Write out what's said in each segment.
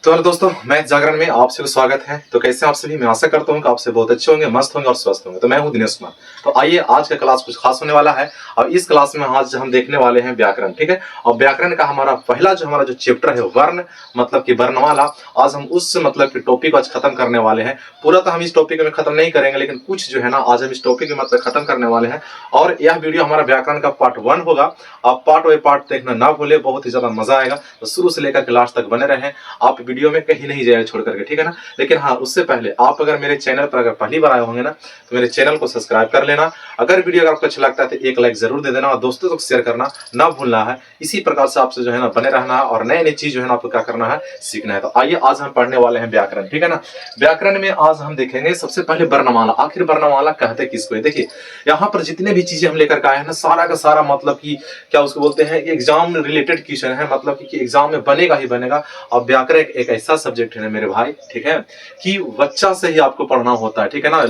तो हेलो दोस्तों, मैं जागरण में आप सभी को स्वागत है। तो कैसे आप सभी? मैं आशा करता हूँ कि आप सभी बहुत अच्छे होंगे, मस्त होंगे और स्वस्थ होंगे। तो मैं हूँ दिनेश कुमार। तो आइए, आज का क्लास कुछ खास होने वाला है और इस क्लास में आज हम देखने वाले हैं व्याकरण। ठीक है, और व्याकरण का हमारा पहला जो चैप्टर है वर्ण, मतलब कि वर्णमाला। आज हम उस कि टॉपिक आज खत्म करने वाले हैं। पूरा तो हम इस टॉपिक में खत्म नहीं करेंगे, लेकिन कुछ जो है ना आज हम इस टॉपिक में खत्म करने वाले हैं। और यह वीडियो हमारा व्याकरण का पार्ट 1 होगा। आप पार्ट बाय पार्ट देखना ना भूले, बहुत ही ज्यादा मजा आएगा। तो शुरू से लेकर के लास्ट तक बने रहें, आप वीडियो में कहीं नहीं जाए छोड़ करके, ठीक है ना। लेकिन हाँ, उससे पहले आप अगर मेरे चैनल पर अगर पहली बार आए होंगे ना, तो मेरे चैनल को सब्सक्राइब कर लेना। अगर वीडियो अगर आपको अच्छा लगता है तो एक लाइक जरूर दे देना और दोस्तों तक शेयर करना ना भूलना है। इसी प्रकार से आपसे जो है ना बने रहना है और नई नई चीज जो है ना आपको क्या करना है, सीखना है। तो आइए, आज हम पढ़ने वाले हैं व्याकरण, ठीक है ना। व्याकरण में आज हम देखेंगे सबसे पहले वर्णमाला। आखिर वर्णमाला कहते किसको है? देखिए, यहाँ पर जितने भी चीजें हम लेकर के आए हैं ना, सारा का सारा मतलब कि क्या उसको बोलते हैं, एग्जाम रिलेटेड क्वेश्चन है, मतलब कि एग्जाम में बनेगा ही बनेगा। और व्याकरण एक ऐसा सब्जेक्ट है मेरे भाई, ठीक है, कि बच्चा से ही आपको पढ़ना होता है, ठीक है ना।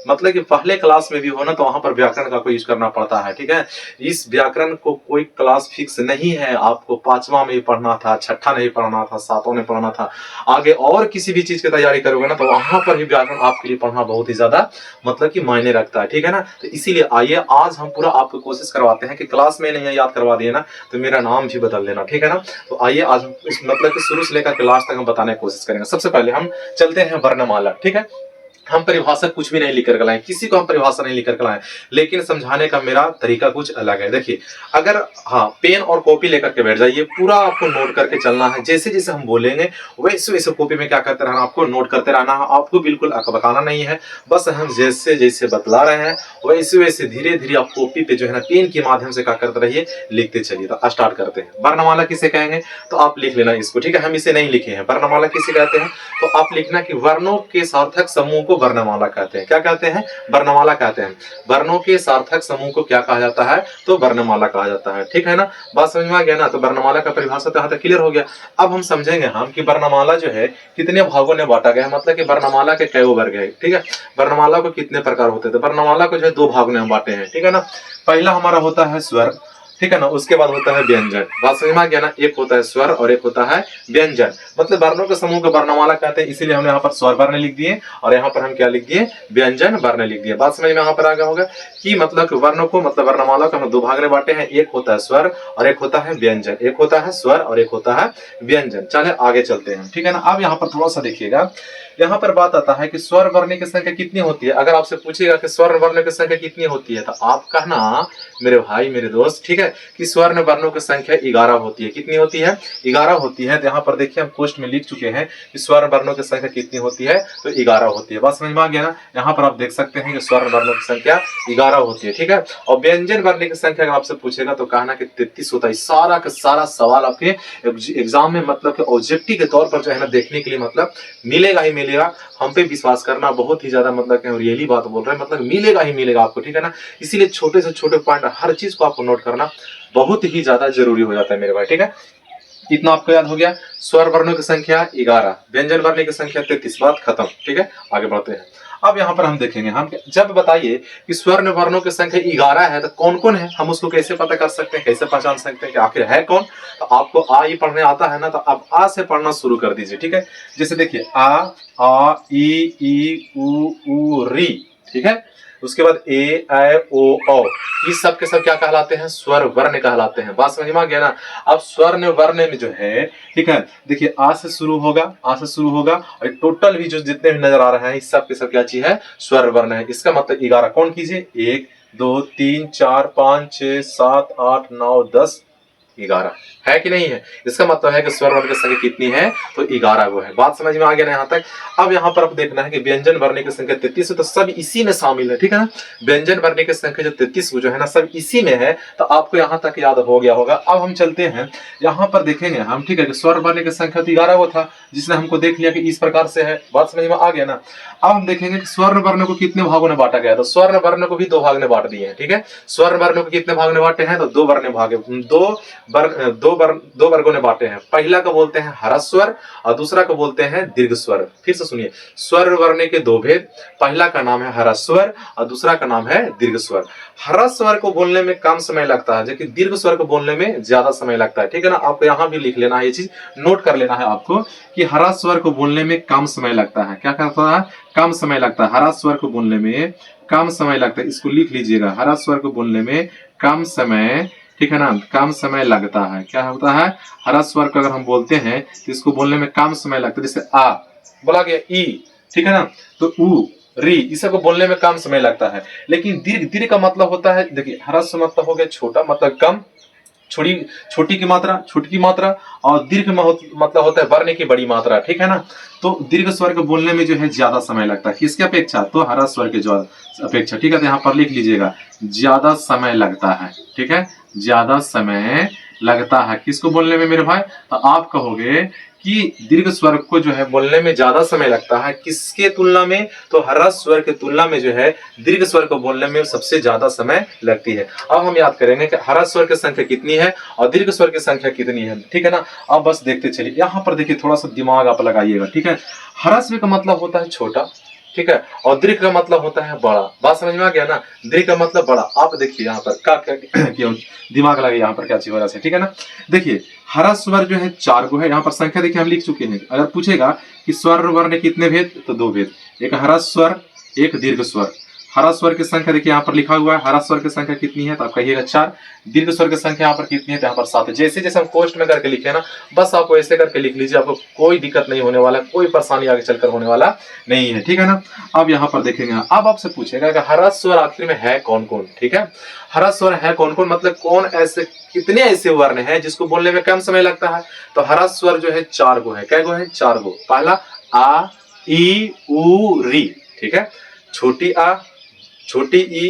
मतलब कि पहले क्लास में भी हो ना, तो वहां पर व्याकरण का कोई यूज करना पड़ता है, ठीक है। इस व्याकरण को कोई क्लास फिक्स नहीं है, आपको 5वां में ही पढ़ना था, छठा नहीं पढ़ना था, 7वां में पढ़ना था। आगे और किसी भी चीज की तैयारी करोगे ना, तो वहां पर भी व्याकरण आपके लिए पढ़ना बहुत ही ज्यादा मतलब कि मायने रखता है, ठीक है ना। तो इसीलिए आइए, आज हम पूरा आपको कोशिश करवाते हैं कि क्लास में नहीं याद करवा दिए ना तो मेरा नाम भी बदल देना, ठीक है ना। तो आइए, आज हम इस मतलब कि शुरू से लेकर के लास्ट तक हम बताने की कोशिश करेंगे। सबसे पहले हम चलते हैं वर्णमाला, ठीक है। हम परिभाषा कुछ भी नहीं लिख कर लाए, किसी को हम परिभाषा नहीं लिख कर लाए, लेकिन समझाने का मेरा तरीका कुछ अलग है। देखिए, अगर हाँ, पेन और कॉपी लेकर के बैठ जाइए, पूरा आपको नोट करके चलना है। जैसे जैसे हम बोलेंगे वैसे वैसे कॉपी में क्या करते रहना, आपको नोट करते रहना है। आपको बिल्कुल अकबकाना नहीं है, बस हम जैसे जैसे बतला रहे हैं वैसे वैसे धीरे धीरे आप कॉपी पे जो है ना पेन के माध्यम से क्या करते रहिए, लिखते चलिए। तो स्टार्ट करते हैं। वर्णमाला किसे कहेंगे, तो आप लिख लेना इसको, ठीक है। हम इसे नहीं लिखे हैं। वर्णमाला किसे कहते हैं, तो आप लिखना कि वर्णों के सार्थक समूह को वर्णमाला कहते हैं। क्या कहते हैं? वर्णमाला कहते हैं। वर्णों के सार्थक समूह को क्या कहा जाता है, तो वर्णमाला कहा जाता है, ठीक है ना। बात समझ में आ गया ना। तो वर्णमाला का परिभाषा तो यहाँ तक क्लियर हो गया। अब हम समझेंगे हम कि वर्णमाला जो है कितने भागों में बांटा गया है, मतलब कि वर्णमाला के कई वर्ग है, ठीक है। वर्णमाला को कितने प्रकार होते थे, वर्णमाला को जो है 2 भाग में हम बांटे हैं, ठीक है ना। पहला हमारा होता है स्वर, ठीक है ना। उसके बाद होता है व्यंजन। बात समझ में आ गया ना। एक होता है स्वर और एक होता है व्यंजन। मतलब वर्णों के समूह को वर्णमाला कहते हैं, इसीलिए हमने यहाँ पर स्वर वर्ण लिख दिए और यहाँ पर हम क्या लिख दिए, व्यंजन वर्ण लिख दिए। बात समझ में यहाँ पर आ गया होगा कि मतलब वर्णों को, मतलब वर्णमाला को हम 2 भाग में बांटे हैं। एक होता है स्वर और एक होता है व्यंजन। एक होता है स्वर और एक होता है व्यंजन। चले आगे चलते हैं, ठीक है ना। अब यहाँ पर थोड़ा सा देखिएगा, यहाँ पर बात आता है कि स्वर वर्ण की संख्या कितनी होती है। अगर आपसे पूछेगा कि स्वर वर्ण की संख्या कितनी होती है, तो आप कहना मेरे भाई मेरे दोस्त, ठीक है, कि स्वर्ण वर्णों की संख्या 11 होती है। कितनी होती है? 11 होती है। तो यहाँ पर देखिए, हम पोस्ट में लिख चुके हैं कि स्वर्ण वर्णों की संख्या कितनी होती है, तो 11 होती है। बात समझ में आ गया ना। यहाँ पर आप देख सकते हैं कि स्वर्ण वर्णों की संख्या 11 होती है, ठीक है। और व्यंजन वर्ण की संख्या अगर आपसे पूछेगा तो कहना कि 33 होता है। सारा का सारा सवाल आपके एग्जाम में मतलब कि ऑब्जेक्टिव के तौर पर जो है ना देखने के लिए मतलब मिलेगा ही मिलेगा। हम पे विश्वास करना, बहुत ही ज्यादा मतलब कि रियली बात बोल रहे हैं, मतलब मिलेगा ही मिलेगा आपको, ठीक है ना। इसीलिए छोटे से छोटे पॉइंट हर चीज को आपको नोट करना बहुत ही ज्यादा जरूरी हो जाता है मेरे भाई, ठीक है। इतना आपको याद हो गया। स्वर वर्णों की संख्या 11, व्यंजन वर्ण की संख्या 33। बात खत्म, ठीक है। आगे बढ़ते हैं। अब यहाँ पर हम देखेंगे, हम जब बताइए कि स्वर्ण वर्णों की संख्या 11 है तो कौन कौन है, हम उसको कैसे पता कर सकते हैं, कैसे पहचान सकते हैं कि आखिर है कौन। तो आपको आ ई पढ़ने आता है ना, तो आप आ से पढ़ना शुरू कर दीजिए, ठीक है। जैसे देखिए, आ ई उ री, ठीक है। उसके बाद ए ऐ ओ औ, ये सब के सब क्या कहलाते हैं, स्वर वर्ण कहलाते हैं। बात समझ में आ गया ना। अब स्वर्ण वर्ण में जो है, ठीक है, देखिए आ से शुरू होगा, आ से शुरू होगा और टोटल भी जो जितने भी नजर आ रहे हैं इस सब के सब क्या चीज है, स्वर वर्ण है। इसका मतलब 11 कौन कीजिए, 1 2 3 4 5 6 7 8 9 10 11 है कि नहीं है। इसका मतलब है कि स्वर वर्ण की संख्या कितनी है, तो 11 वो है। बात समझ में आ गया ना यहाँ तक। अब यहाँ पर आप देखना है कि व्यंजन वर्ण की संख्या 33 है, तो सब इसी में शामिल है, ठीक है ना। व्यंजन वर्ण की संख्या जो 33 जो है ना, सब इसी में है। तो आपको यहाँ तक याद हो गया होगा। अब हम चलते हैं, यहाँ पर देखेंगे हम, ठीक है, कि स्वर वर्ण की संख्या तो 11 वो था, जिसने हमको देख लिया कि इस प्रकार से है। बात समझ में आ गया ना। अब हम देखेंगे कि स्वर्ण वर्ण को कितने भागों में बांटा गया, तो स्वर्ण वर्ण को भी 2 भाग में बांट दिए हैं, ठीक है। स्वर्ण वर्ण को कितने भाग में बांटे हैं, तो 2 वर्ण भाग, 2 दो वर्गों ने बांटे हैं। पहला को बोलते हैं ह्रस्व और दूसरा को बोलते हैं दीर्घ स्वर। फिर से सुनिए, स्वर वर्ण के दो भेद, पहला का नाम है ह्रस्व और दूसरा का नाम है दीर्घ स्वर। ह्रस्व स्वर को बोलने में कम समय लगता है, जबकि दीर्घ स्वर को बोलने में ज्यादा समय लगता है। ठीक है ना, आपको यहाँ भी लिख लेना है, ये चीज नोट कर लेना है आपको कि ह्रस्व स्वर को बोलने में कम समय लगता है। क्या कहता है? कम समय लगता है। ह्रस्व स्वर को बोलने में कम समय लगता है, इसको लिख लीजिएगा। ह्रस्व स्वर को बोलने में कम समय, ठीक है ना, कम समय लगता है। क्या होता है? ह्रस्व स्वर को अगर हम बोलते हैं तो इसको बोलने में कम समय लगता है। जैसे आ बोला गया, ई, ठीक है ना, तो ऊ, री, इस सबको बोलने में कम समय लगता है। लेकिन दीर्घ, दीर्घ का मतलब होता है, देखिए ह्रस्व मतलब हो गया छोटा, मतलब कम, छोटी की मात्रा, छोटी की मात्रा, और दीर्घ मतलब होता है वर्ण की बड़ी मात्रा। ठीक है ना, तो दीर्घ स्वर को बोलने में जो है ज्यादा समय लगता है। किसके अपेक्षा? तो ह्रस्व स्वर के अपेक्षा। ठीक है, तो यहाँ पर लिख लीजिएगा ज्यादा समय लगता है। ठीक है, ज्यादा समय लगता है किसको बोलने में मेरे भाई? तो आप कहोगे कि दीर्घ स्वर को जो है बोलने में ज्यादा समय लगता है, किसके तुलना में? तो ह्रस्व स्वर के तुलना में जो है दीर्घ स्वर को बोलने में सबसे ज्यादा समय लगती है। अब हम याद करेंगे कि ह्रस्व स्वर की संख्या कितनी है और दीर्घ स्वर की संख्या कितनी है। ठीक है ना, अब बस देखते चलिए। यहाँ पर देखिए, थोड़ा सा दिमाग आप लगाइएगा। ठीक है, ह्रस्व का मतलब होता है छोटा, ठीक है, और दीर्घ का मतलब होता है बड़ा। बात समझ में आ गया ना? दीर्घ का मतलब बड़ा। आप देखिए यहाँ पर क्या क्यों दिमाग लगे, यहाँ पर क्या चीज हो रहा है। ठीक है ना, देखिए ह्रस्व स्वर जो है 4 गो है। यहाँ पर संख्या देखिए हम लिख चुके हैं। अगर पूछेगा कि स्वर वर्ण कितने भेद, तो 2 भेद, एक ह्रस्व स्वर, एक दीर्घ स्वर। ह्रस्व स्वर की संख्या देखिए यहाँ पर लिखा हुआ है। ह्रस्व स्वर की संख्या कितनी है? तो आप कहिएगा 4। दीर्घ स्वर की संख्या यहाँ पर कितनी है? तो यहाँ पर 7 है। जैसे जैसे हम पोस्ट में करके लिखे ना, बस आप वैसे करके लिख लीजिए, आपको कोई दिक्कत नहीं होने वाला, कोई परेशानी आगे चलकर होने वाला नहीं है। ठीक है ना, अब यहाँ पर देखेंगे, अब आपसे पूछेगा कि ह्रस्व स्वर आखिर में है कौन कौन। ठीक है, ह्रस्व स्वर है कौन कौन, मतलब कौन ऐसे, कितने ऐसे वर्ण हैं जिसको बोलने में कम समय लगता है? तो ह्रस्व स्वर जो है 4 गो है। क्या गो है? 4 गो। पहला आ, ई, उ, री। ठीक है, छोटी आ, छोटी ई,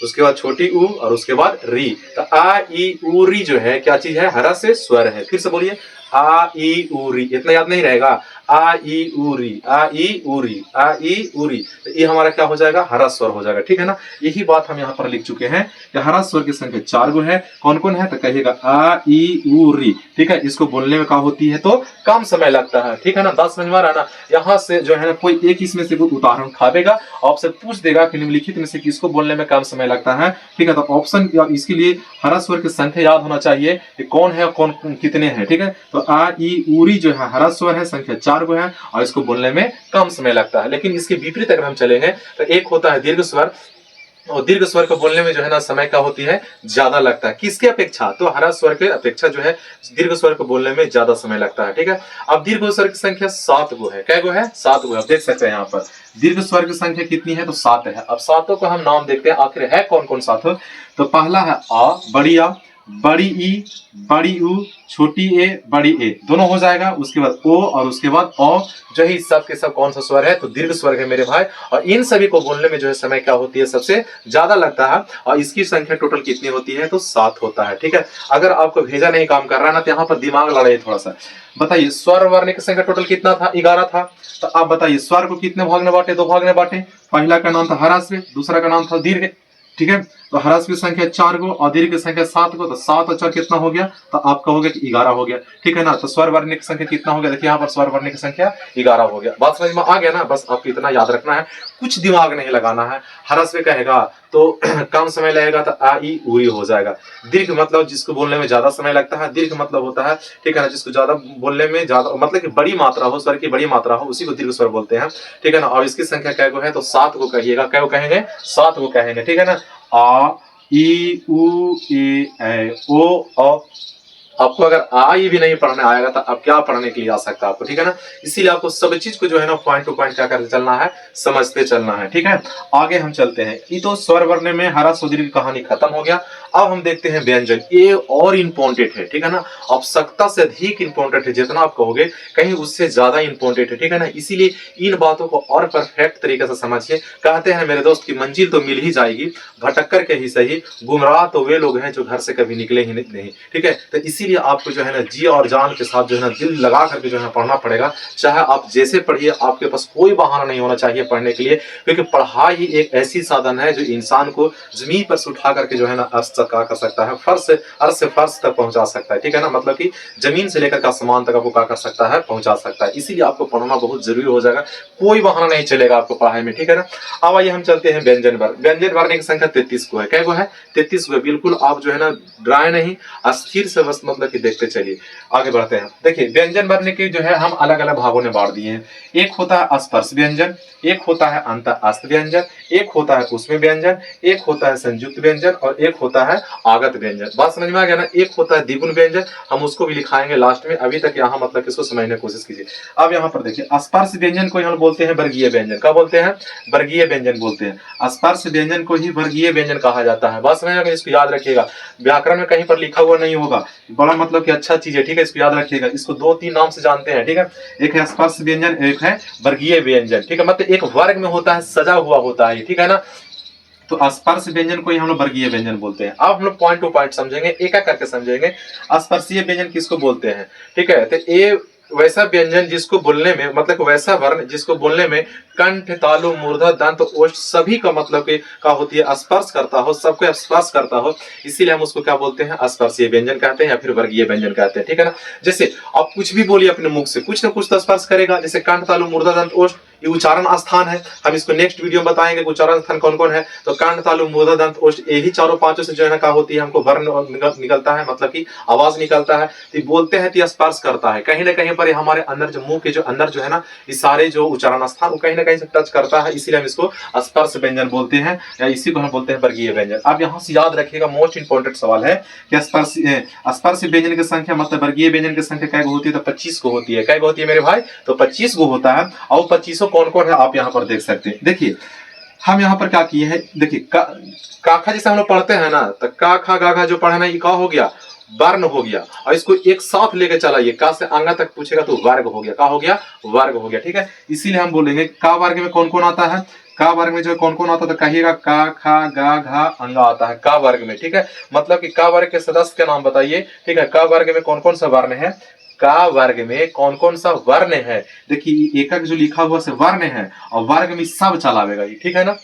उसके बाद छोटी ऊ और उसके बाद री। तो आ, ई, उ, री जो है क्या चीज है? ह्रस्व स्वर है। फिर से बोलिए, आ, ई, उ, री। इतना याद नहीं रहेगा? आ, ई, उ, री, आ, ई, उ, री, आ, ई, उ, री। तो ये हमारा क्या हो जाएगा? ह्रस्व स्वर हो जाएगा। ठीक है ना, यही बात हम यहाँ पर लिख चुके हैं कि ह्रस्व स्वर की संख्या 4 गो है। कौन कौन है? तो कहिएगा आ, ई, उ, री। ठीक है, इसको बोलने में क्या होती है? तो कम समय लगता है। ठीक है ना, बात समझ में आ रहा है ना? यहाँ से जो है ना, कोई एक इसमें से कोई उदाहरण उठावेगा, आपसे पूछ देगा कि निम्नलिखित में से किसको बोलने में कम समय लगता है। ठीक है, तो ऑप्शन, इसके लिए ह्रस्व स्वर की संख्या याद होना चाहिए कि कौन है, कौन कितने हैं। ठीक है, तो आ, ई, उ, री जो है ह्रस्व स्वर है, संख्या 4 गो है और इसको बोलने में कम समय लगता है। लेकिन इसके विपरीत अगर हम चलेंगे तो एक होता है दीर्घ स्वर, और दीर्घ स्वर को बोलने में जो है ना समय क्या होती है? ज्यादा लगता है। किसके अपेक्षा? तो ह्रस्व स्वर के अपेक्षा जो है दीर्घ स्वर को बोलने में ज्यादा समय लगता है। ठीक है, अब दीर्घ स्वर की संख्या 7 गो है। क्या गो है? 7 गो है। आप देख सकते हैं यहाँ पर दीर्घ स्वर की संख्या कितनी है? तो 7 है। अब सातों को हम नाम देखते हैं, आखिर है कौन कौन 7? तो पहला है आ, बड़ी आ, बड़ी ई, बड़ी ऊ, छोटी ए, बड़ी ए, दोनों हो जाएगा। उसके बाद ओ और उसके बाद औ, जो ही सब के सब कौन सा स्वर है? तो दीर्घ स्वर है मेरे भाई। और इन सभी को बोलने में जो है समय क्या होती है? सबसे ज्यादा लगता है। और इसकी संख्या टोटल कितनी होती है? तो 7 होता है। ठीक है, अगर आपको भेजा नहीं काम कर रहा है ना, तो यहाँ पर दिमाग लड़ाइए थोड़ा सा। बताइए, स्वर वर्ण की संख्या टोटल कितना था? 11 था। तो आप बताइए स्वर को कितने भाग में बांटे? 2 भाग में बांटे। पहला का नाम था ह्रस्व, दूसरा का नाम था दीर्घ। ठीक है, तो ह्रस्व की संख्या 4 गो और दीर्घ की संख्या 7 गो। तो 7 और 4 कितना हो गया? तो आप कहोगे कि 11 हो गया। ठीक है ना, तो स्वर वर्ण की संख्या कितना हो गया? देखिए यहाँ पर स्वर वर्ण की संख्या 11 हो गया। बात समझ में आ गया ना? बस आपको इतना याद रखना है, कुछ दिमाग नहीं लगाना है। ह्रस्व कहेगा तो कम समय लगेगा, तो आ, ई, उ, री हो जाएगा। दीर्घ मतलब जिसको बोलने में ज्यादा समय लगता है। दीर्घ मतलब होता है, ठीक है ना, जिसको ज्यादा बोलने में ज्यादा, मतलब कि बड़ी मात्रा हो, स्वर की बड़ी मात्रा हो, उसी को दीर्घ स्वर बोलते हैं। ठीक है ना, और इसकी संख्या क्या गो है? तो 7 को कहिएगा। क्या कहेंगे? 7 को कहेंगे। ठीक है ना, आ, ई, उ, ए, ओ, औ। आपको अगर आ ई भी नहीं पढ़ने आएगा तो अब क्या पढ़ने के लिए आ सकता है आपको? ठीक है ना, इसीलिए आपको सब चीज को जो है ना पॉइंट टू पॉइंट क्या करते चलना है, समझते चलना है। ठीक है, आगे हम चलते हैं। ये तो स्वर वर्ण में ह्रस्व दीर्घ की कहानी खत्म हो गया। अब हम देखते हैं व्यंजन। ये और इंपॉर्टेंट है। ठीक है ना, आवश्यकता से अधिक इंपॉर्टेंट है। जितना आप कहोगे कहीं उससे ज्यादा इंपॉर्टेंट है। ठीक है ना, इसीलिए इन बातों को और परफेक्ट तरीके से समझिए। कहते हैं मेरे दोस्त की मंजिल तो मिल ही जाएगी, भटक कर के ही सही, गुमराह तो वे लोग हैं जो घर से कभी निकले ही नहीं। ठीक है, तो इसीलिए इसीलिए आपको जो है ना जी और जान के साथ जो है ना दिल लगा करके जो है पढ़ना पड़ेगा। चाहे आप जैसे पढ़िए, आपके पास कोई बहाना नहीं होना चाहिए पढ़ने के लिए, क्योंकि पढ़ाई ही एक ऐसी साधन है जो इंसान को जमीन पर से उठा करके जो है ना अर्श तक कर सकता है, अर्श से फर्श तक पहुंचा सकता है, ठीक है ना। मतलब कि जमीन से लेकर आसमान तक आपको क्या कर सकता है, पहुंचा सकता है। इसीलिए आपको पढ़ना बहुत जरूरी हो जाएगा, कोई बहाना नहीं चलेगा आपको पढ़ाई में, ठीक है ना। अब आइए हम चलते हैं व्यंजन वर्ण। व्यंजन वर्ण की संख्या 33 को है। क्या को है? 33 को है। बिल्कुल आप जो है ना डराए नहीं, स्थिर से बस मतलब कि देखते चलिए। आगे बढ़ते हैं। देखिए व्यंजन वर्ण के जो है हम अलग अलग भागों में बांट दिए हैं। एक होता है स्पर्श व्यंजन, एक होता है अंत अस्त व्यंजन, एक होता है उसमें व्यंजन, एक होता है संयुक्त व्यंजन और एक होता है आगत व्यंजन। बात समझ में आ गया ना। एक होता है द्विगुण व्यंजन, हम उसको भी लिखाएंगे लास्ट में। अभी तक यहाँ मतलब इसको समझने की कोशिश कीजिए। अब यहाँ पर देखिए स्पर्श व्यंजन को हम बोलते हैं वर्गीय व्यंजन। क्या बोलते हैं? वर्गीय व्यंजन बोलते हैं। स्पर्श व्यंजन को ही वर्गीय व्यंजन कहा जाता है। बात समझ में, इसको याद रखिएगा, व्याकरण में कहीं पर लिखा हुआ नहीं होगा, बड़ा मतलब कि अच्छा चीज है, ठीक है। इसको याद रखिएगा। इसको 2-3 नाम से जानते हैं, ठीक है। एक है स्पर्श व्यंजन, एक है वर्गीय व्यंजन, ठीक है। मतलब एक वर्ग में होता है, सजा हुआ होता है, ठीक है ना। तो स्पर्श व्यंजन को ही हम लोग वर्गीय व्यंजन बोलते हैं। अब हम लोग पॉइंट टू पॉइंट समझेंगे, एक एक करके समझेंगे। स्पर्शीय व्यंजन किसको बोलते हैं, ठीक है। तो ये वैसा व्यंजन जिसको बोलने में मतलब वैसा वर्ण जिसको बोलने में कंठ, तालु, मूर्धा, दंत, ओष्ठ सभी का मतलब कि का होती है, स्पर्श करता हो, सबको स्पर्श करता हो, इसीलिए हम उसको क्या बोलते हैं? स्पर्शीय व्यंजन कहते हैं या फिर वर्गीय व्यंजन कहते हैं, ठीक है ना। जैसे आप कुछ भी बोलिए अपने मुख से, कुछ ना कुछ तो स्पर्श करेगा। जैसे कंठ, तालु, मूर्धा, दंत, ओष्ठ, ये उच्चारण स्थान है। हम इसको नेक्स्ट वीडियो में बताएंगे कि उच्चारण स्थान कौन कौन है। तो कंठ, तालु, मूर्धा, दंत, ओष्ठ, यही चारों पांचों से जो है ना क्या होती है, हमको वर्ण निकलता है, मतलब कि आवाज निकलता है। तो बोलते हैं तो स्पर्श करता है, कहीं ना कहीं पर हमारे अंदर जो मुंह के जो अंदर जो है ना, ये सारे जो उच्चारण स्थान वो कहीं ना कहीं से टच करता है, इसीलिए हम इसको स्पर्श व्यंजन बोलते हैं, या इसी को हम बोलते हैं वर्गीय व्यंजन। अब यहाँ से याद रखिएगा, मोस्ट इंपोर्टेंट सवाल है कि स्पर्श व्यंजन की संख्या मतलब वर्गीय व्यंजन की संख्या क्या होती है? तो 25 को होती है। क्या होती है मेरे भाई? तो 25 को होता है। और 25 कौन कौन है आप यहाँ पर देख सकते हैं। देखिए हम यहाँ पर क्या किए हैं, देखिए काखा जैसे हम लोग पढ़ते हैं ना, तो का खा गा घा जो पढ़ना, ये का हो गया? वर्ण हो गया। और इसको एक साथ लेके चलाइए, का से अंगा तक पूछेगा तो वर्ग हो गया। का हो गया? वर्ग हो गया, ठीक है। इसीलिए हम बोलेंगे का वर्ग में कौन कौन आता है। का वर्ग में जो कौन कौन आता है, तो कहिएगा का खा गा घा अंगा आता है का वर्ग में, ठीक है। मतलब कि का वर्ग के सदस्य का नाम बताइए, ठीक है। का वर्ग में कौन कौन सा वर्ण है, का वर्ग में कौन कौन सा वर्ण है। देखिए एकक जो लिखा हुआ से वर्ण है, और वर्ग में सब चलावेगा ये, ठीक है ना।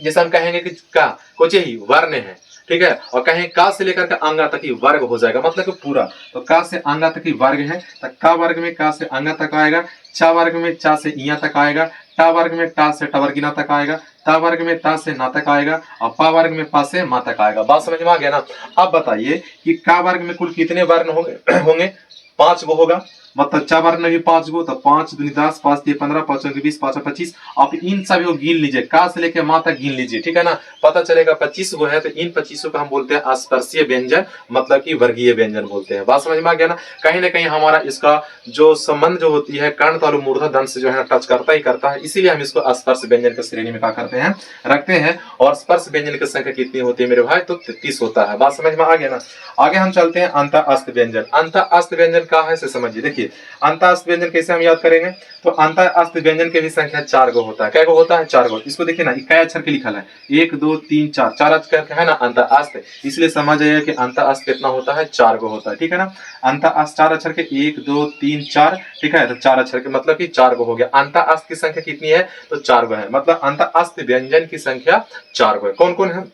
जैसे हम कहेंगे कि का कुछ ही वर्ण है, ठीक है, और कहें का से लेकर के अंगा तक ही वर्ग हो जाएगा, मतलब कि पूरा। तो का से अंगा तक ही वर्ग है, तो का वर्ग में का से अंगा तक आएगा, चा वर्ग में चा से इया तक आएगा, टा वर्ग में टा से टवर्गिना तक आएगा, ता वर्ग में ता से ना तक आएगा, और पा वर्ग में पा से मा तक आएगा। बात समझ में आ गया ना। अब बताइए कि का वर्ग में कुल कितने वर्ण होंगे? 5 गो होगा। मतलब चा वर्ण में भी 5 गो, तो 5 दूनी 10, 5 3 15, 5 4 20, 5 25। आप इन सभी को गिन लीजिए, का से लेके मा तक गिन लीजिए, ठीक है ना। पता चलेगा 25 गो है। तो इन 25 को हम बोलते हैं स्पर्शीय व्यंजन, मतलब कि वर्गीय व्यंजन बोलते हैं। बात समझ में आ गया ना। कहीं ना कहीं हमारा इसका जो संबंध जो होती है कर्ण, तालु, मूर्धा, दंत से जो है टच करता ही करता है, इसीलिए हम इसको स्पर्श व्यंजन की श्रेणी में क्या करते हैं, रखते हैं। और स्पर्श व्यंजन की संख्या कितनी होती है मेरे भाई? तो 33 होता है। बात समझ में आ गया ना। आगे हम चलते हैं अंत अस्त व्यंजन। अंत अस्त व्यंजन क्या है से समझिए। देखिए अंत अस्त व्यंजन कैसे हम याद करेंगे, तो अंत अस्त व्यंजन के भी संख्या 4 गो होता है। क्या गो होता है? 4 गो। इसको देखिए ना, कै अक्षर के लिखा है 1 2 3 4, 4 अक्षर का है ना अंत अस्त, इसलिए समझ जाइए कि अंत अस्त कितना होता है? 4 गो होता है, ठीक है ना। अंत अस्त 4 अक्षर के 1 2 3 4, ठीक है। तो 4 अक्षर के मतलब कि 4 गो हो गया। अंत अस्त की संख्या कितनी है? तो 4 गो है। मतलब अंत अस्त व्यंजन की संख्या 4 गो है। कौन कौन है?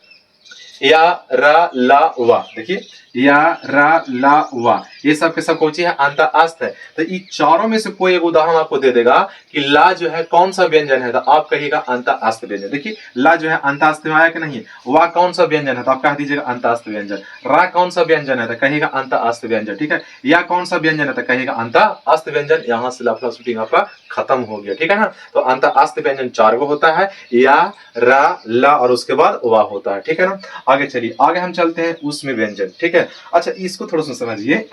या रा ला वा। देखिए या रा ला वा, ये सब के सब कौन है? अंत अस्त है। तो ये चारों में से कोई एक उदाहरण आपको दे देगा कि ला जो है कौन सा व्यंजन है, तो आप कहिएगा अंत अस्त व्यंजन। देखिए ला जो है अंत अस्त में आया कि नहीं, वा कौन सा व्यंजन है, तो आप कह दीजिएगा अंत अस्त व्यंजन। रा कौन सा व्यंजन है, तो कहिएगा अंत अस्त व्यंजन, ठीक है। या कौन सा व्यंजन है, तो कहिएगा अंत अस्त व्यंजन। यहाँ से लफड़ा शूटिंग आपका खत्म हो गया, ठीक है ना। तो अंत अस्त व्यंजन 4 गो होता है, या रा ला और उसके बाद वा होता है, ठीक है ना। आगे चलिए, आगे हम चलते हैं उसमें व्यंजन, ठीक है। अच्छा इसको थोड़ा सा समझिए,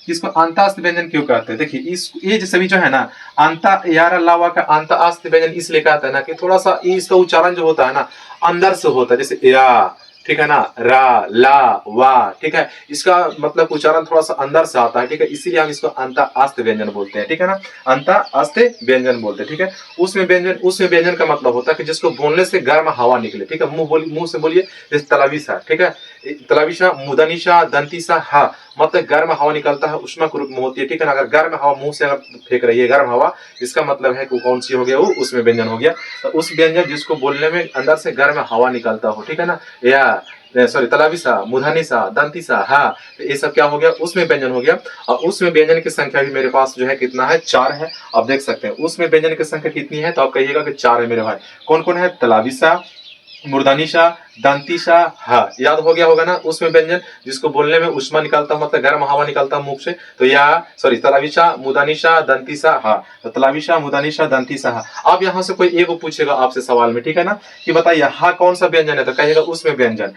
इसको अंतास्त व्यंजन क्यों कहते हैं। देखिए इस ये जो सभी जो है ना अंता यार अलावा का अंतास्त व्यंजन इसलिए कहते हैं ना कि थोड़ा सा इसका उच्चारण जो होता है ना अंदर से होता है, जैसे या, ठीक है ना, रा ला वा, ठीक है। इसका मतलब उच्चारण थोड़ा सा अंदर से आता है, ठीक है। इसीलिए हम इसको अंतास्त व्यंजन बोलते हैं, ठीक है ना। अंतास्त व्यंजन बोलते हैं, ठीक है। उसमें व्यंजन का मतलब होता है कि जिसको बोलने से गर्म हवा निकले, ठीक है। मुंह से बोलिए जैसे तलावी सा, ठीक है। तलाविशा मूर्धनिशा दंतिसा हा, मतलब गर्म हवा निकलता है, उष्मक रूप में होती है, ठीक है ना। अगर गर्म हवा मुंह से अगर फेंक रही है गर्म हवा, इसका मतलब है कि कौन सी हो गया, वो उसमें व्यंजन हो गया। तो उस व्यंजन जिसको बोलने में अंदर से गर्म हवा निकलता हो, ठीक है ना, या सॉरी तलाविसा मूर्धनिशा दंतिसा हा, तो ये सब क्या हो गया, उसमें व्यंजन हो गया। और उसमें व्यंजन की संख्या भी मेरे पास जो है कितना है, 4 है। आप देख सकते हैं उसमें व्यंजन की संख्या कितनी है, तो आप कहिएगा कि 4 है मेरे भाई। कौन कौन है, तलाविसा मूर्धनिशा दंतिशा हा, याद हो गया होगा ना। उसमें व्यंजन जिसको बोलने में उष्मा निकलता मतलब गर्म हवा निकलता मुख से, तो या सॉरी तलाविशा मूर्धनिशा दंतिसा हा, तो तलाविशा मूर्धनिशा दंतिसा हा। अब यहाँ से कोई एक पूछेगा आपसे सवाल में, ठीक है ना, कि बताइए हा कौन सा व्यंजन है, तो कहिएगा उसमें व्यंजन।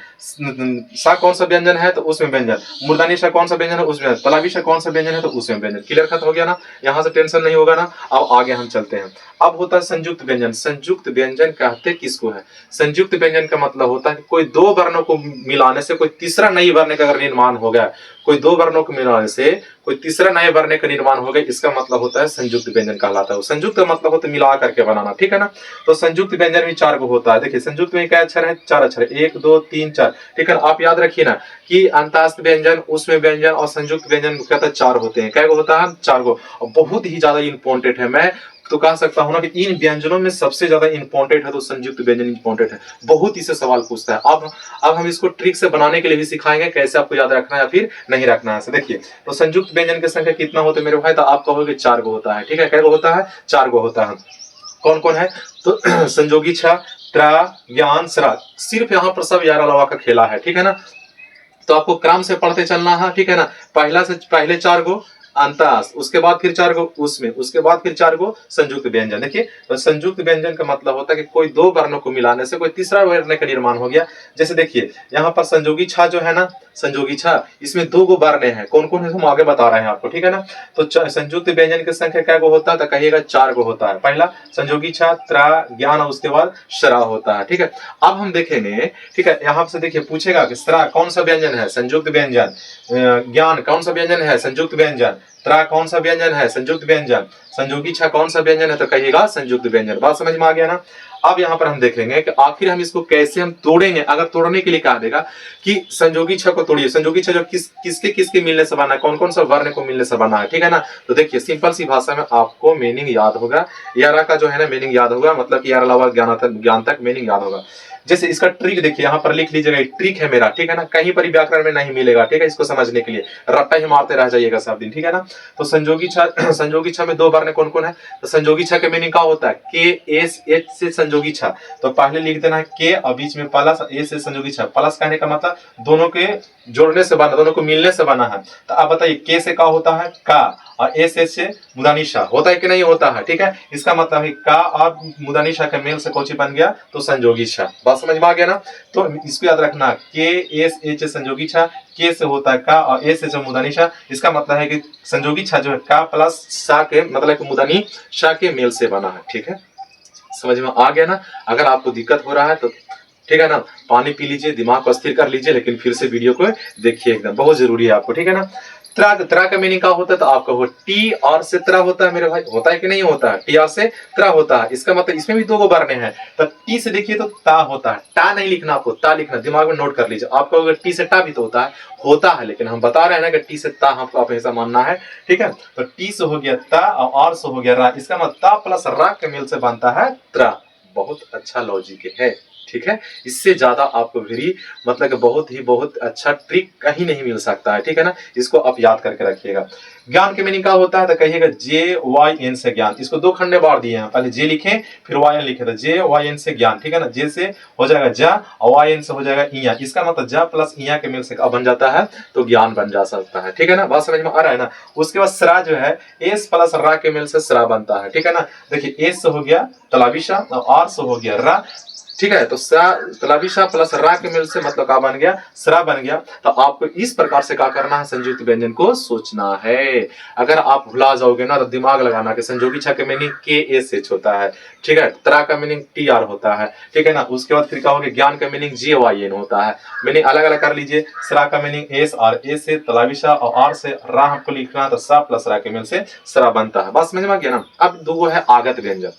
सा कौन सा व्यंजन है, तो उसमें व्यंजन। मूर्धनिशा कौन सा व्यंजन है, उसमें। तलाविशा कौन सा व्यंजन है, तो उसमें व्यंजन। क्लियर खत्म हो गया ना, यहाँ से टेंशन नहीं होगा ना। अब आगे हम चलते हैं। अब होता है संयुक्त व्यंजन। संयुक्त व्यंजन कहते किसको है, संयुक्त व्यंजन का मतलब होता है कि कोई दो वर्णों को मिलाने से कोई तीसरा नई वर्ण का अगर निर्माण हो गया, कोई दो वर्णों को मिलाने से कोई तीसरा नए वर्ण का निर्माण हो गया, इसका मतलब होता है संयुक्त व्यंजन कहलाता है। संयुक्त का मतलब होता है मिला करके बनाना, ठीक है ना। तो संयुक्त व्यंजन भी 4 को होता है। देखिए संयुक्त में क्या अक्षर है, 4 अक्षर, 1 2 3 4, ठीक है ना। आप याद रखिए ना कि अंतःस्थ व्यंजन, उसमें व्यंजन और संयुक्त व्यंजन मुख्यतः 4 होते हैं। क्या होता है, 4 को। बहुत ही ज्यादा इंपॉर्टेंट है। मैं तो कह सकता हूं ना कि इन व्यंजनों में सबसे ज्यादा इंपॉर्टेंट है तो संयुक्त व्यंजन इंपॉर्टेंट है। बहुत ही से सवाल पूछता है। अब हम इसको ट्रिक से बनाने के लिए भी सिखाएंगे, कैसे आपको याद रखना है या फिर नहीं रखना है। तो देखिए, तो संयुक्त व्यंजन की संख्या कितना होता है मेरे भाई, तो आप कहोगे 4 गो होता है, ठीक है। क्या होता है, 4 गो होता है। कौन कौन है, तो संयोगी छा, त्रा, ज्ञान, सरा। सिर्फ यहाँ पर सब यार अलावा का खेला है, ठीक है ना। तो आपको क्रम से पढ़ते चलना है, ठीक है ना। पहला से पहले 4 गो अंतास, उसके बाद फिर 4 गो उसमें, उसके बाद फिर 4 गो संयुक्त व्यंजन। देखिए, तो संयुक्त व्यंजन का मतलब होता है कि कोई दो वर्णों को मिलाने से कोई तीसरा वर्ण का निर्माण हो गया। जैसे देखिए यहाँ पर संयोगी छा जो है ना, संयोगी छा, इसमें 2 गो वर्ण है। कौन कौन है हम आगे बता रहे हैं आपको, ठीक है ना। तो संयुक्त व्यंजन की संख्या क्या गो होता है, तो कहिएगा 4 गो होता है। पहला संयोगी छा, त्रा, ज्ञान और उसके बाद शरा होता है, ठीक है। अब हम देखेंगे, ठीक है, यहाँ से देखिए पूछेगा कि शरा कौन सा व्यंजन है, संयुक्त व्यंजन। ज्ञान कौन सा व्यंजन है, संयुक्त व्यंजन। त्रा कौन सा व्यंजन है, संयुक्त व्यंजन। संयोगी छा कौन सा व्यंजन है, तो कहिएगा संयुक्त व्यंजन। बात समझ में आ गया ना। अब यहाँ पर हम देख लेंगे कि आखिर हम इसको कैसे हम तोड़ेंगे। अगर तोड़ने के लिए कहा देगा कि संयोगी छा को तोड़िए, संयोगी छा जो किसके किसके मिलने से बना है, कौन कौन सा वर्ण को मिलने से बना है, ठीक है ना। तो देखिए सिंपल सी भाषा में आपको मीनिंग याद होगा, यारा का जो है ना मीनिंग याद होगा, मतलब कि यार अलावा ज्ञान तक मीनिंग याद होगा। जैसे इसका ट्रिक देखिए, यहाँ पर लिख लीजिएगा, ट्रिक है मेरा, ठीक है ना। कहीं पर व्याकरण में नहीं मिलेगा, ठीक है। इसको समझने के लिए रट्टा ही मारते रह जाइएगा सब दिन, ठीक है ना। तो संयोगी छा, संयोगी छा में 2 वर्ण कौन कौन है, तो संयोगी छा के मीनिंग क्या होता है, के एस एच से संयोगी छा। तो पहले लिख देना है के और बीच में प्लस, ए से संयोगी छा। प्लस कहने का मतलब दोनों के जोड़ने से बना, दोनों को मिलने से बना है। तो आप बताइए के से क्या होता है, का, और एस एच से मुदानिशा होता है कि नहीं होता है, ठीक है। इसका मतलब है का और मुदानिशा का मेल से कौची बन गया, तो संयोगी छा। बात समझ में आ गया ना। तो इसको याद रखना, के एस एच संयोगी छा, के से होता है का और ए से मुदानी शा। इसका मतलब है कि संयोगी छा जो है का प्लस शा के मतलब कि मुदानी शा के मेल से बना है, ठीक है। समझ में आ गया ना। अगर आपको दिक्कत हो रहा है तो ठीक है ना, पानी पी लीजिए, दिमाग को स्थिर कर लीजिए, लेकिन फिर से वीडियो को देखिए, एकदम बहुत जरूरी है आपको, ठीक है ना। त्रा, त्रा का मीनिंग क्या होता है, तो आपका वो टी और से त्रा होता है मेरे भाई, होता है कि नहीं होता है, टी और से त्रा होता है। इसका मतलब इसमें भी 2 गो वर्ण है। तो टी से देखिए तो ता होता है, टा नहीं लिखना आपको, ता लिखना, दिमाग में नोट कर लीजिए। आपका अगर टी से टा भी तो होता है, लेकिन हम बता रहे हैं ना कि टी से ता हमको आप ऐसा मानना है, ठीक है। तो टी से हो गया ता और से हो गया रा। इसका मतलब ता प्लस रा के मेल से बनता है त्रा। बहुत अच्छा लॉजिक है, ठीक है। इससे ज्यादा आपको भी मतलब कि बहुत अच्छा ट्रिक कहीं नहीं मिल सकता है, ठीक है ना। इसको आप याद करके रखिएगा। ज्ञान के मीनिंग क्या होता है, तो कहिएगा जे वाई एन से ज्ञान। इसको 2 खंडे बार दिए हैं, पहले जे लिखे फिर वाई एन लिखे, तो जे वाई एन से ज्ञान, ठीक है ना। जे से हो जाएगा जा और वाई एन से हो जाएगा इया। इसका मतलब जा प्लस इया के मिल से बन जाता है तो ज्ञान बन जा सकता है, ठीक है ना। बात समझ में आ रहा है ना। उसके बाद सरा जो है एस प्लस रा के मिल से सरा बनता है, ठीक है ना। देखिए एस से हो गया तलाविशा और आर से हो गया रा, ठीक है। तो तलाविशा प्लस रा के मिल से मतलब क्या बन गया, सरा बन गया। तो आपको इस प्रकार से क्या करना है, संयुक्त व्यंजन को सोचना है। अगर आप भुला जाओगे ना तो दिमाग लगाना कि संयोगी छा के मीनिंग के एस एच होता है, ठीक है। त्रा का मीनिंग टी आर होता है, ठीक है ना। उसके बाद फिर क्या होगा, ज्ञान का मीनिंग जी वाई एन होता है। मीनिंग अलग अलग कर लीजिए। सरा का मीनिंग एस और ए से तलाविशा और आर से रा हमको लिखना है, तो सा प्लस रा के मिल से सरा बनता है। बस समझ में आ गया ना। अब 2 है आगत व्यंजन।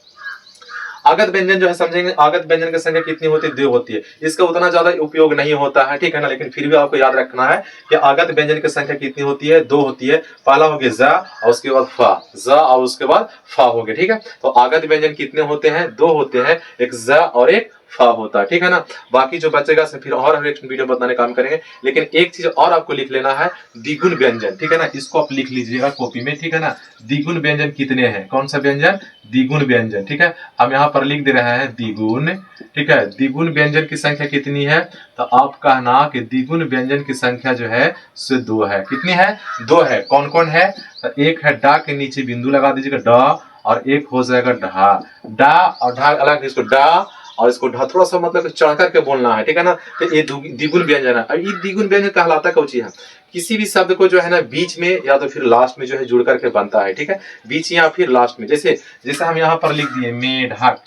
आगत व्यंजन जो है समझेंगे, आगत व्यंजन की संख्या कितनी होती है? 2 होती है। इसका उतना ज्यादा उपयोग नहीं होता है, ठीक है ना, लेकिन फिर भी आपको याद रखना है कि आगत व्यंजन की संख्या कितनी होती है? 2 होती है। पहला हो गया ज और उसके बाद फा, ज और उसके बाद फा हो गया, ठीक है। तो आगत व्यंजन कितने होते हैं? 2 होते हैं, एक ज और एक फा होता है, ठीक है ना। बाकी जो बचेगा से फिर और हम एक वीडियो बताने काम करेंगे। लेकिन एक चीज और आपको लिख लेना है, द्विगुण व्यंजन, ठीक है ना, इसको आप लिख लीजिएगा कॉपी में, ठीक है ना। द्विगुण व्यंजन कितने हैं? कौन सा व्यंजन? द्विगुण व्यंजन, ठीक है। हम यहाँ पर लिख दे रहे हैं द्विगुण, ठीक है। द्विगुण व्यंजन की संख्या कितनी है? तो आप कहना कि द्विगुण व्यंजन की संख्या जो है सो 2 है। कितनी है? 2 है। कौन कौन है? तो एक है डा के नीचे बिंदु लगा दीजिएगा डा, और एक हो जाएगा ढा। डा और ढा अलग, इसको डा और इसको ढा थोड़ा सा मतलब चढ़ करके बोलना है, ठीक है ना। तो ये द्विगुण व्यंजन है। अब ये द्विगुण व्यंजन कहलाता कौन सी है? किसी भी शब्द को जो है ना बीच में या तो फिर लास्ट में जो है जुड़ करके बनता है, ठीक है। बीच या फिर लास्ट में, जैसे जैसे हम यहाँ पर लिख दिए मेढक,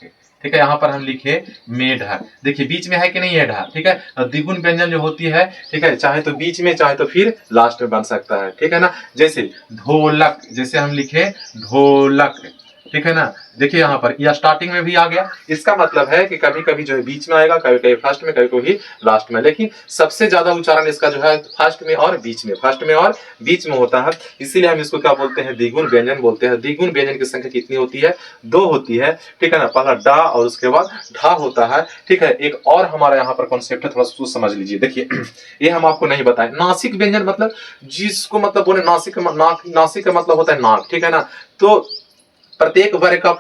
ठीक है। यहाँ पर हम लिखे मेढक, देखिए बीच में है कि नहीं है ढा, ठीक है। द्विगुण व्यंजन जो होती है, ठीक है, चाहे तो बीच में चाहे तो फिर लास्ट में बन सकता है, ठीक है ना। जैसे ढोलक, जैसे हम लिखे ढोलक, ठीक है ना। देखिए यहाँ पर या स्टार्टिंग में भी आ गया। इसका मतलब है कि कभी कभी जो है बीच में आएगा, कभी कभी फर्स्ट में, कभी कभी लास्ट में, लेकिन सबसे ज्यादा उच्चारण इसका जो है फर्स्ट में और बीच में, फर्स्ट में और बीच में होता है। इसीलिए हम इसको क्या बोलते हैं? द्विगुण व्यंजन बोलते हैं। द्विगुण व्यंजन की संख्या कितनी होती है? 2 होती है, ठीक है ना। पहला डा और उसके बाद ढा होता है, ठीक है। एक और हमारा यहाँ पर कॉन्सेप्ट है, थोड़ा सा समझ लीजिए। देखिए ये हम आपको नहीं बताए। नासिक व्यंजन मतलब जिसको मतलब बोले नासिक, नासिक का मतलब होता है नाक, ठीक है ना। तो प्रत्येक वर्ग का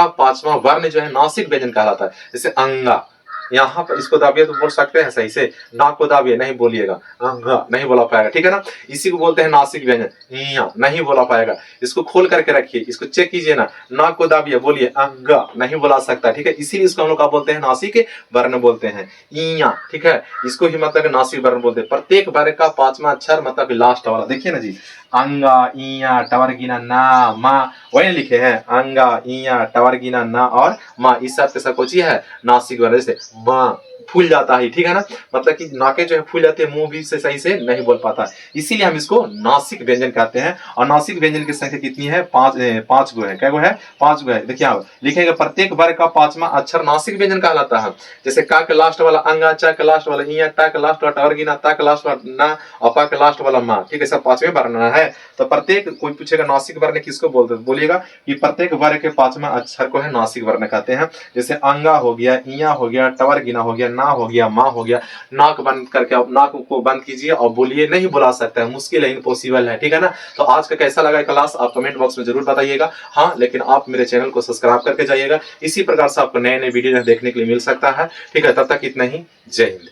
पांचवा वर्ण जो है नासिक व्यंजन कहलाता है। जैसे अंगा, यहाँ पर इसको दाबिए तो बोल सकते हैं सही से, नाक को दाबिए नहीं बोलिएगा, अंगा नहीं बोला पाएगा, ठीक है ना। इसी को बोलते हैं नासिक व्यंजन। इया नहीं बोला पाएगा, इसको खोल करके रखिए, इसको चेक कीजिए ना, नाक को दाबिए, बोलिए अंगा नहीं बोला सकता, ठीक है। इसीलिए इसको हम लोग क्या बोलते हैं? नासिक वर्ण बोलते हैं, इया, ठीक है। इसको ही मतलब नासिक वर्ण बोलते हैं। प्रत्येक वर्ग का 5वां अक्षर मतलब लास्ट वाला, देखिए ना जी, अंगा इया टवर्गिना ना मा, वही लिखे हैं अंगा इया टवर्गिना ना और मा, इस सब के सब कोची है नासिक वर्ण। जैसे माँ फूल जाता है, ठीक है ना, मतलब कि नाके जो है फूल जाते हैं, मुंह भी से सही से नहीं बोल पाता, इसीलिए हम इसको नासिक व्यंजन कहते हैं। और नासिक व्यंजन की संख्या कितनी है? 5 गो है। क्या गो है? 5 गो है। देखिए आप लिखेंगे प्रत्येक वर्ग का 5वां अक्षर नासिक व्यंजन कहलाता है। जैसे का के लास्ट वाला अंगा, चा के लास्ट वाला इया, टा के लास्ट वाला टवर्गिना, ता के लास्ट वाला ना और पा के लास्ट वाला मा, ठीक है। सब 5वें वर्ण है। तो प्रत्येक, कोई पूछेगा नासिक वर्ण किसको बोलते, बोलिएगा कि प्रत्येक वर्ग के 5वां अक्षर को है नासिक वर्ण कहते हैं। जैसे अंगा हो गया, इया हो गया, टवर्गिना हो गया, ना हो गया, माँ हो गया। नाक बंद करके, नाक को बंद कीजिए और बोलिए, नहीं बुला सकता है, मुश्किल है, इम्पॉसिबल है, ठीक है ना। तो आज का कैसा लगा क्लास आप कमेंट बॉक्स में जरूर बताइएगा। हाँ, लेकिन आप मेरे चैनल को सब्सक्राइब करके जाइएगा, इसी प्रकार से आपको नए नए वीडियो देखने के लिए मिल सकता है, ठीक है। तब तक इतना ही, जय हिंद।